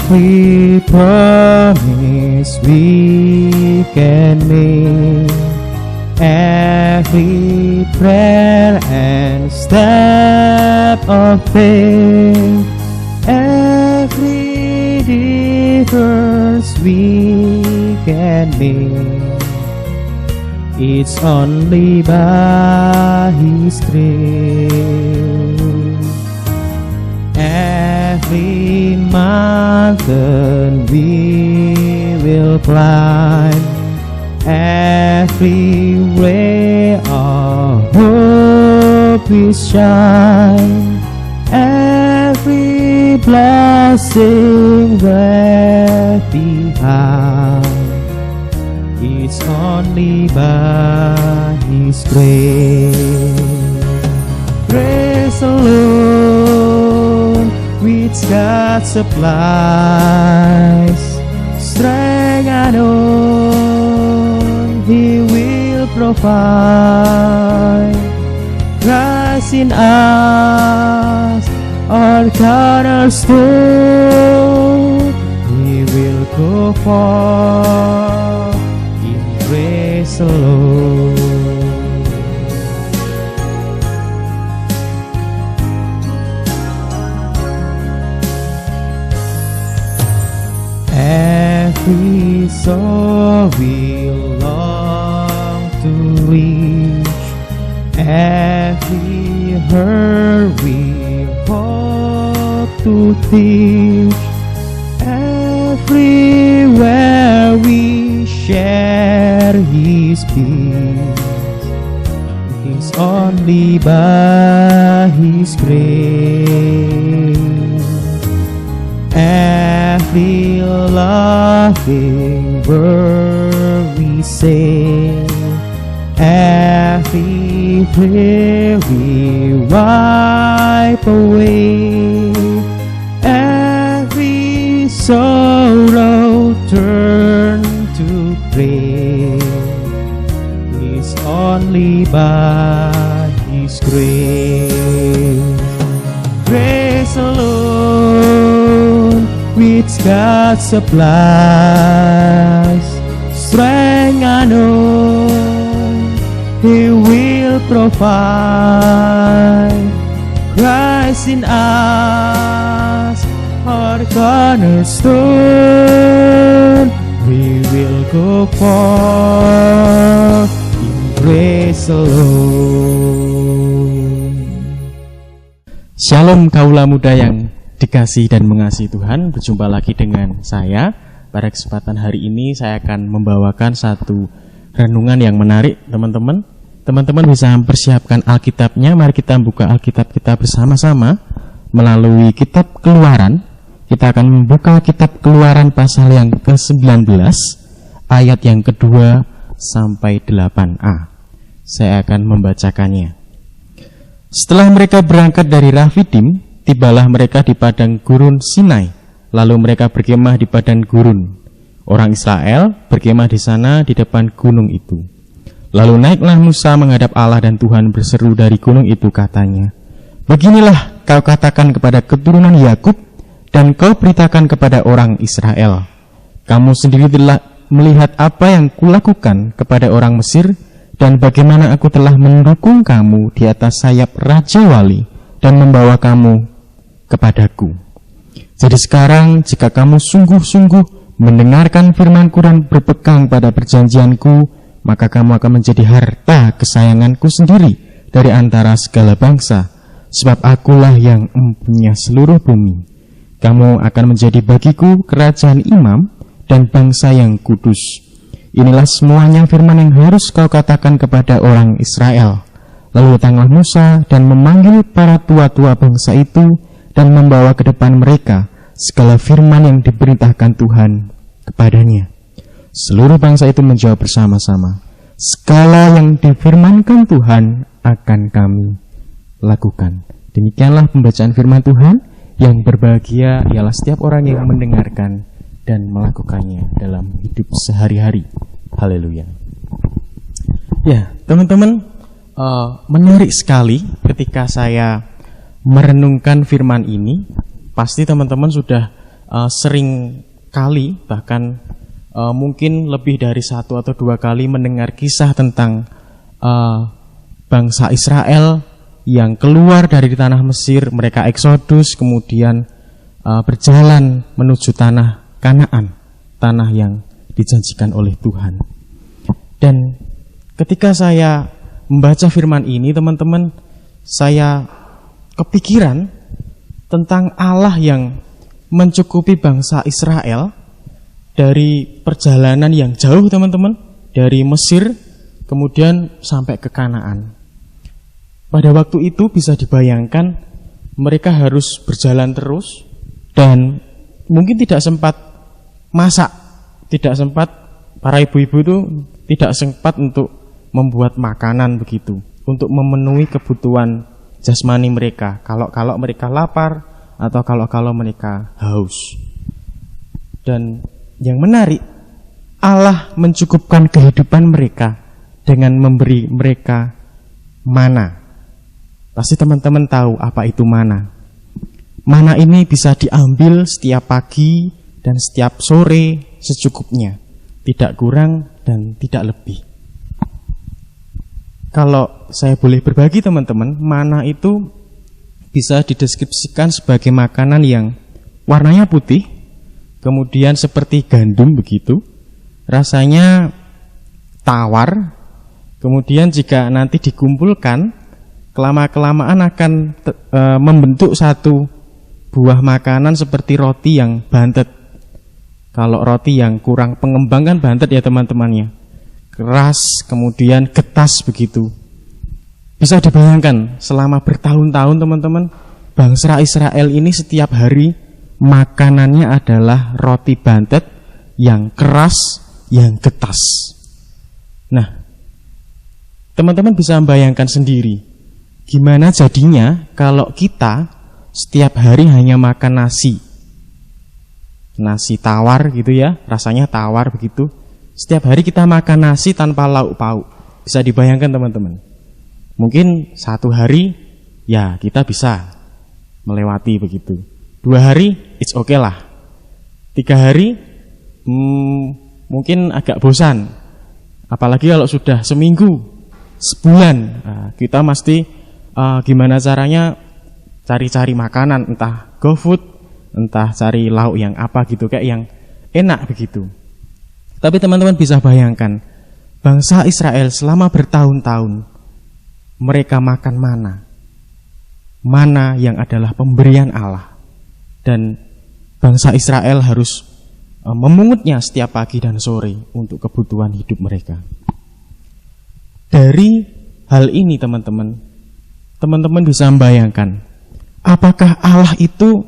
Every promise we can make, every prayer and step of faith, every difference we can make, it's only by His grace. Every mountain we will climb, every ray of hope we shine, every blessing left behind, it's only by His grace. Grace alone, which God supplies, strength unknown He will provide. Christ in us, our cornerstone, He will go far in grace alone. Every soul we long to reach, every hurt we hope to teach, everywhere we share His peace, it's only by His grace. Every loving word we say, every tear we wipe away, every sorrow turn to praise, is only by His grace. Grace alone, which God supplies, strength unknown He will provide. Christ in us, our cornerstone, we will go far in grace alone. Shalom kaula muda yang dikasihi dan mengasihi Tuhan, berjumpa lagi dengan saya. Pada kesempatan hari ini saya akan membawakan satu renungan yang menarik, teman-teman. Teman-teman bisa mempersiapkan Alkitabnya. Mari kita buka Alkitab kita bersama-sama melalui kitab Keluaran. Kita akan membuka kitab Keluaran pasal yang ke-19 ayat yang kedua sampai 8a. Saya akan membacakannya. Setelah mereka berangkat dari Rafidim, tibalah mereka di padang gurun Sinai. Lalu mereka berkemah di padang gurun. Orang Israel berkemah di sana di depan gunung itu. Lalu naiklah Musa menghadap Allah, dan Tuhan berseru dari gunung itu, katanya, "Beginilah kau katakan kepada keturunan Yakub, dan kau beritakan kepada orang Israel, kamu sendiri telah melihat apa yang kulakukan kepada orang Mesir, dan bagaimana aku telah mendukung kamu di atas sayap Raja Wali dan membawa kamu kepadaku. Jadi sekarang jika kamu sungguh-sungguh mendengarkan firman-Ku dan berpegang pada perjanjian-Ku, maka kamu akan menjadi harta kesayangan-Ku sendiri dari antara segala bangsa, sebab Akulah yang mempunyai seluruh bumi. Kamu akan menjadi bagiku kerajaan imam dan bangsa yang kudus. Inilah semuanya firman yang harus kau katakan kepada orang Israel." Lalu datanglah Musa dan memanggil para tua-tua bangsa itu dan membawa ke depan mereka segala firman yang diperintahkan Tuhan kepadanya. Seluruh bangsa itu menjawab bersama-sama, "Segala yang difirmankan Tuhan akan kami lakukan." Demikianlah pembacaan firman Tuhan. Yang berbahagia ialah setiap orang yang mendengarkan dan melakukannya dalam hidup sehari-hari. Haleluya. Ya, teman-teman, menarik sekali ketika saya merenungkan firman ini. Pasti teman-teman sudah sering kali, bahkan mungkin lebih dari 1 atau 2 kali mendengar kisah tentang bangsa Israel yang keluar dari tanah Mesir, mereka eksodus, kemudian berjalan menuju tanah Kanaan, tanah yang dijanjikan oleh Tuhan. Dan ketika saya membaca firman ini, teman-teman, saya kepikiran tentang Allah yang mencukupi bangsa Israel dari perjalanan yang jauh, teman-teman, dari Mesir kemudian sampai ke Kanaan. Pada waktu itu bisa dibayangkan mereka harus berjalan terus dan mungkin tidak sempat masak, tidak sempat, para ibu-ibu itu tidak sempat untuk membuat makanan begitu, untuk memenuhi kebutuhan jasmani mereka, kalau mereka lapar atau kalau mereka haus. Dan yang menarik, Allah mencukupkan kehidupan mereka dengan memberi mereka mana. Pasti teman-teman tahu apa itu mana. Mana ini bisa diambil setiap pagi dan setiap sore secukupnya, tidak kurang dan tidak lebih. Kalau saya boleh berbagi, teman-teman, mana itu bisa dideskripsikan sebagai makanan yang warnanya putih, kemudian seperti gandum begitu, rasanya tawar, kemudian jika nanti dikumpulkan, kelama-kelamaan akan membentuk satu buah makanan seperti roti yang bantet. Kalau roti yang kurang pengembang kan bantet ya teman-temannya, keras, kemudian getas begitu. Bisa dibayangkan selama bertahun-tahun, teman-teman, bangsa Israel ini setiap hari makanannya adalah roti bantet yang keras, yang getas. Nah, teman-teman bisa membayangkan sendiri gimana jadinya kalau kita setiap hari hanya makan nasi tawar gitu ya, rasanya tawar begitu. Setiap hari kita makan nasi tanpa lauk pauk. Bisa dibayangkan, teman-teman. Mungkin 1 hari ya kita bisa melewati begitu. 2 hari it's okay lah. 3 hari mungkin agak bosan. Apalagi kalau sudah seminggu, sebulan, kita mesti gimana caranya cari-cari makanan, entah GoFood, entah cari lauk yang apa gitu, kayak yang enak begitu. Tapi teman-teman bisa bayangkan, bangsa Israel selama bertahun-tahun mereka makan mana yang adalah pemberian Allah, dan bangsa Israel harus memungutnya setiap pagi dan sore untuk kebutuhan hidup mereka. Dari hal ini teman-teman bisa membayangkan, apakah Allah itu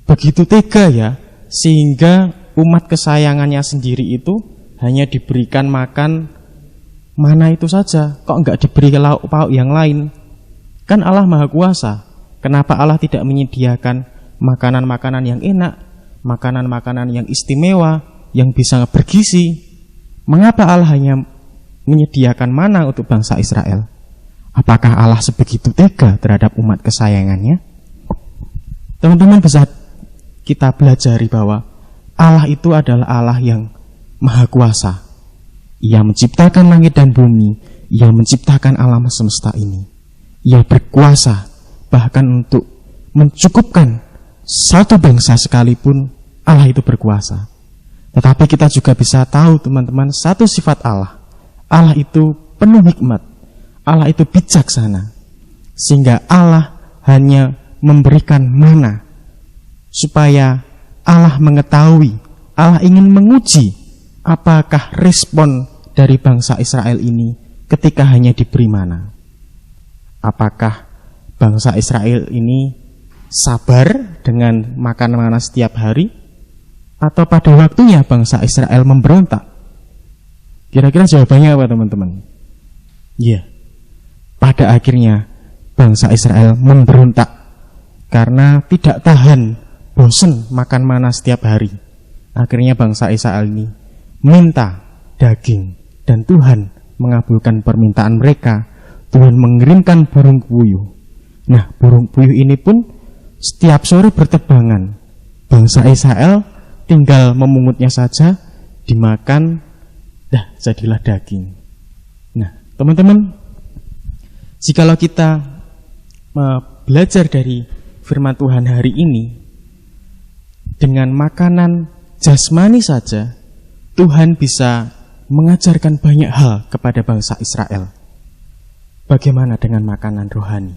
begitu tega ya, sehingga umat kesayangannya sendiri itu hanya diberikan makan mana itu saja, kok enggak diberi lauk pauk yang lain? Kan Allah Maha Kuasa. Kenapa Allah tidak menyediakan makanan-makanan yang enak, makanan-makanan yang istimewa, yang bisa bergizi? Mengapa Allah hanya menyediakan mana untuk bangsa Israel? Apakah Allah sebegitu tega terhadap umat kesayangannya? Teman-teman bisa kita pelajari bahwa Allah itu adalah Allah yang Maha Kuasa. Ia menciptakan langit dan bumi, Ia menciptakan alam semesta ini. Ia berkuasa bahkan untuk mencukupkan satu bangsa sekalipun. Allah itu berkuasa. Tetapi kita juga bisa tahu, teman-teman, satu sifat Allah. Allah itu penuh hikmat. Allah itu bijaksana. Sehingga Allah hanya memberikan mana supaya Allah mengetahui, Allah ingin menguji apakah respon dari bangsa Israel ini ketika hanya diberi mana. Apakah bangsa Israel ini sabar dengan makan mana setiap hari, atau pada waktunya bangsa Israel memberontak? Kira-kira jawabannya apa, teman-teman? Iya, pada akhirnya bangsa Israel memberontak karena tidak tahan, bosan makan mana setiap hari. Akhirnya bangsa Israel ini minta daging, dan Tuhan mengabulkan permintaan mereka. Tuhan mengirimkan burung puyuh. Nah, burung puyuh ini pun setiap sore berterbangan bangsa Israel tinggal memungutnya saja, dimakan, jadilah daging. Nah, teman-teman, jikalau kita belajar dari firman Tuhan hari ini, dengan makanan jasmani saja, Tuhan bisa mengajarkan banyak hal kepada bangsa Israel. Bagaimana dengan makanan rohani?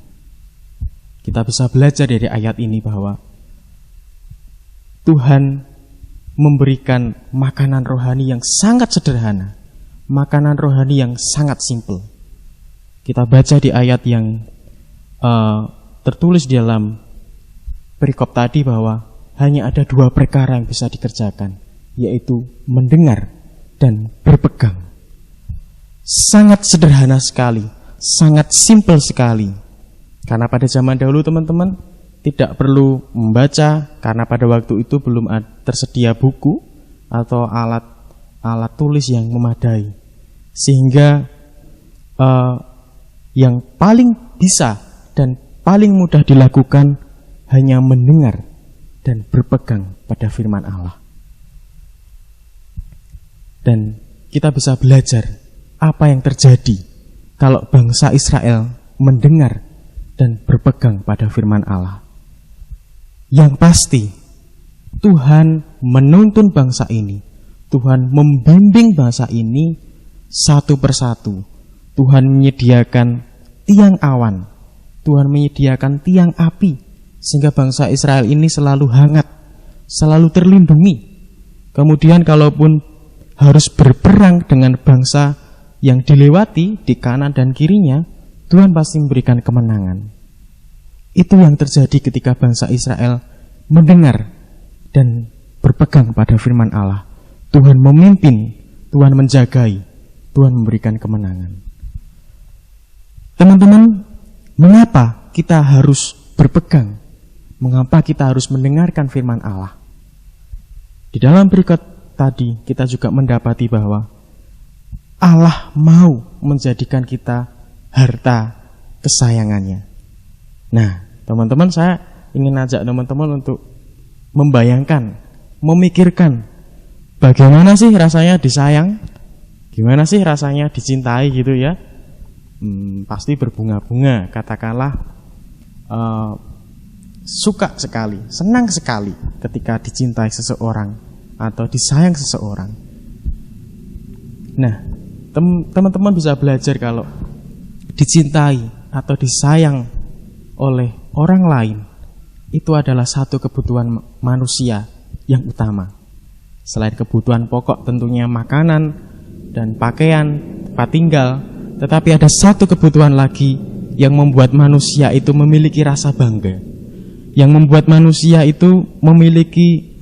Kita bisa belajar dari ayat ini bahwa Tuhan memberikan makanan rohani yang sangat sederhana, makanan rohani yang sangat simpel. Kita baca di ayat yang tertulis di dalam perikop tadi bahwa hanya ada 2 perkara yang bisa dikerjakan, yaitu mendengar dan berpegang. Sangat sederhana sekali, sangat simpel sekali. Karena pada zaman dahulu teman-teman tidak perlu membaca, karena pada waktu itu belum tersedia buku atau alat tulis yang memadai. Sehingga yang paling bisa dan paling mudah dilakukan hanya mendengar dan berpegang pada firman Allah. Dan kita bisa belajar apa yang terjadi kalau bangsa Israel mendengar dan berpegang pada firman Allah. Yang pasti, Tuhan menuntun bangsa ini, Tuhan membimbing bangsa ini satu persatu. Tuhan menyediakan tiang awan, Tuhan menyediakan tiang api, sehingga bangsa Israel ini selalu hangat, selalu terlindungi. Kemudian kalaupun harus berperang dengan bangsa yang dilewati di kanan dan kirinya, Tuhan pasti memberikan kemenangan. Itu yang terjadi ketika bangsa Israel mendengar dan berpegang pada firman Allah. Tuhan memimpin, Tuhan menjagai, Tuhan memberikan kemenangan. Teman-teman, mengapa kita harus berpegang? Mengapa kita harus mendengarkan firman Allah? Di dalam berikut tadi kita juga mendapati bahwa Allah mau menjadikan kita harta kesayangannya. Nah, teman-teman, saya ingin ajak teman-teman untuk membayangkan, memikirkan bagaimana sih rasanya disayang, gimana sih rasanya dicintai gitu ya. Pasti berbunga-bunga, katakanlah suka sekali, senang sekali ketika dicintai seseorang atau disayang seseorang. Nah, teman-teman bisa belajar kalau dicintai atau disayang oleh orang lain itu adalah satu kebutuhan manusia yang utama. Selain kebutuhan pokok tentunya makanan dan pakaian, tempat tinggal, tetapi ada satu kebutuhan lagi yang membuat manusia itu memiliki rasa bangga, yang membuat manusia itu memiliki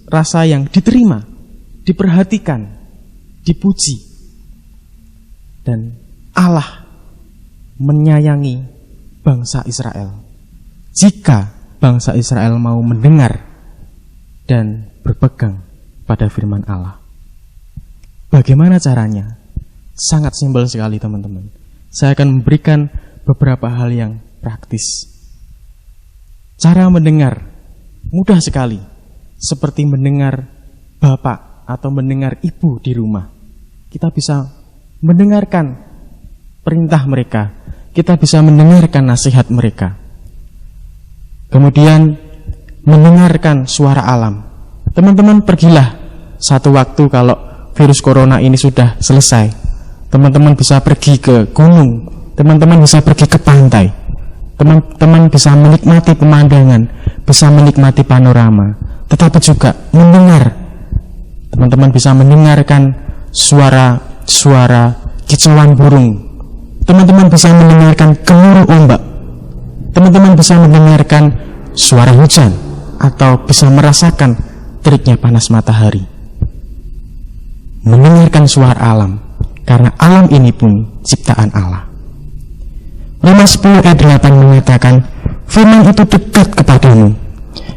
rasa yang diterima, diperhatikan, dipuji. Dan Allah menyayangi bangsa Israel. Jika bangsa Israel mau mendengar dan berpegang pada firman Allah. Bagaimana caranya? Sangat simpel sekali teman-teman. Saya akan memberikan beberapa hal yang praktis. Cara mendengar mudah sekali, seperti mendengar bapak atau mendengar ibu di rumah. Kita bisa mendengarkan perintah mereka, kita bisa mendengarkan nasihat mereka. Kemudian mendengarkan suara alam. Teman-teman, pergilah satu waktu kalau virus corona ini sudah selesai, teman-teman bisa pergi ke gunung, teman-teman bisa pergi ke pantai, teman-teman bisa menikmati pemandangan, bisa menikmati panorama, tetapi juga mendengar. Teman-teman bisa mendengarkan suara kicauan burung. Teman-teman bisa mendengarkan gemuruh ombak. Teman-teman bisa mendengarkan suara hujan atau bisa merasakan teriknya panas matahari. Mendengarkan suara alam, karena alam ini pun ciptaan Allah. Roma 10 ayat 8 mengatakan, firman itu dekat kepadamu,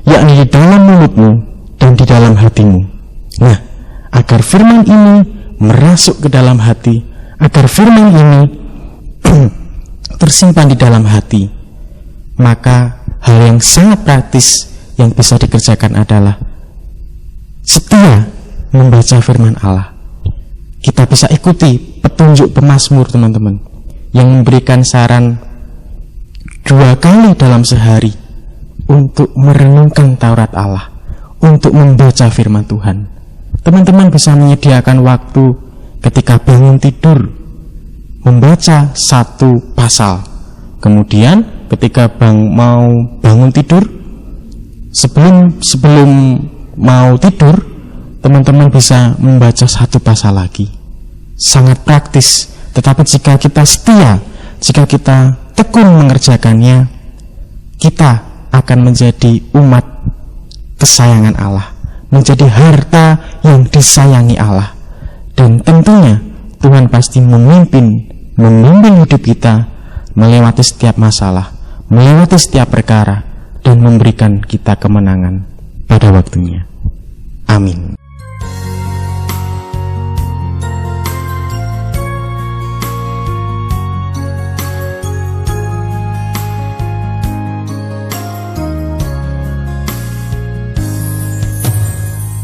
yakni di dalam mulutmu dan di dalam hatimu. Nah, agar firman ini merasuk ke dalam hati, agar firman ini tersimpan di dalam hati, maka hal yang sangat praktis yang bisa dikerjakan adalah setia membaca firman Allah. Kita bisa ikuti petunjuk pemazmur, teman-teman, yang memberikan saran 2 kali dalam sehari untuk merenungkan Taurat Allah, untuk membaca firman Tuhan. Teman-teman bisa menyediakan waktu ketika bangun tidur membaca 1 pasal. Kemudian ketika mau bangun tidur, sebelum mau tidur, teman-teman bisa membaca 1 pasal lagi. Sangat praktis, tetapi jika kita setia, jika kita tekun mengerjakannya, kita akan menjadi umat kesayangan Allah, menjadi harta yang disayangi Allah. Dan tentunya Tuhan pasti membimbing hidup kita melewati setiap masalah, melewati setiap perkara, dan memberikan kita kemenangan pada waktunya. Amin.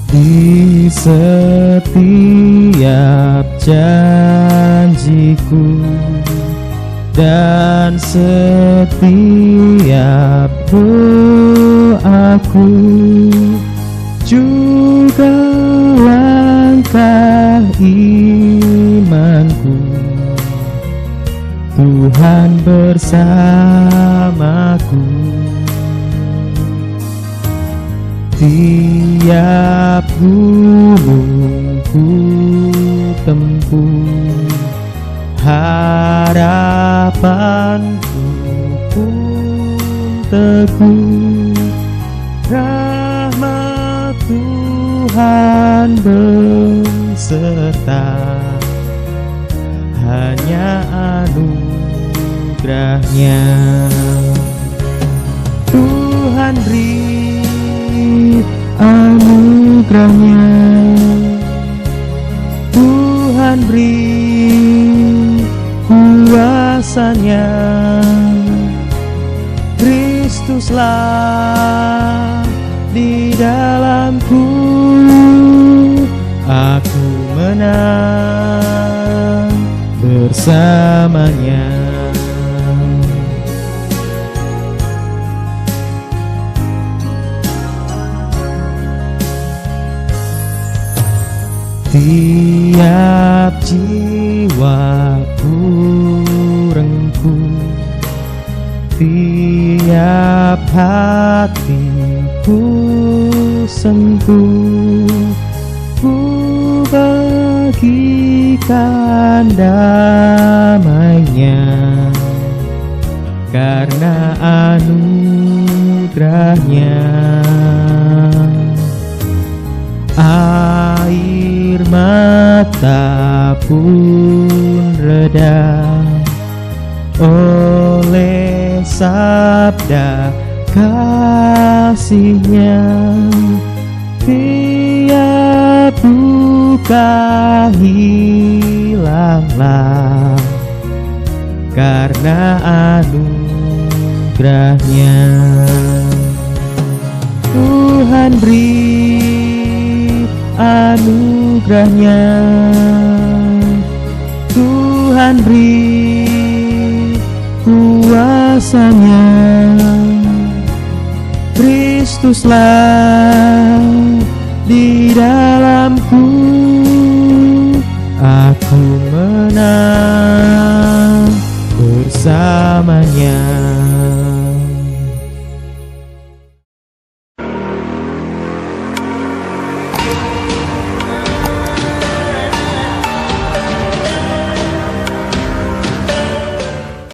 Di setiap janjiku dan setiap doaku, juga langkah imanku, Tuhan bersamaku. Tiap gunung ku tempuh, harapanku pun teguh. Rahmat Tuhan beserta, hanya anugerahnya. Tuhan beri anugerahnya, Tuhan beri kuasanya. Kristuslah di dalamku, aku menang bersamanya. Tiap jiwaku rengkuh, tiap hatiku sentuh, ku bagikan damainya, karena anugerahnya. Air mata pun reda oleh sabda kasihnya. Tiap duka hilanglah karena anugerahnya. Tuhan beri anugerahnya, Tuhan beri kuasanya. Kristuslah di dalamku, aku menang bersamanya.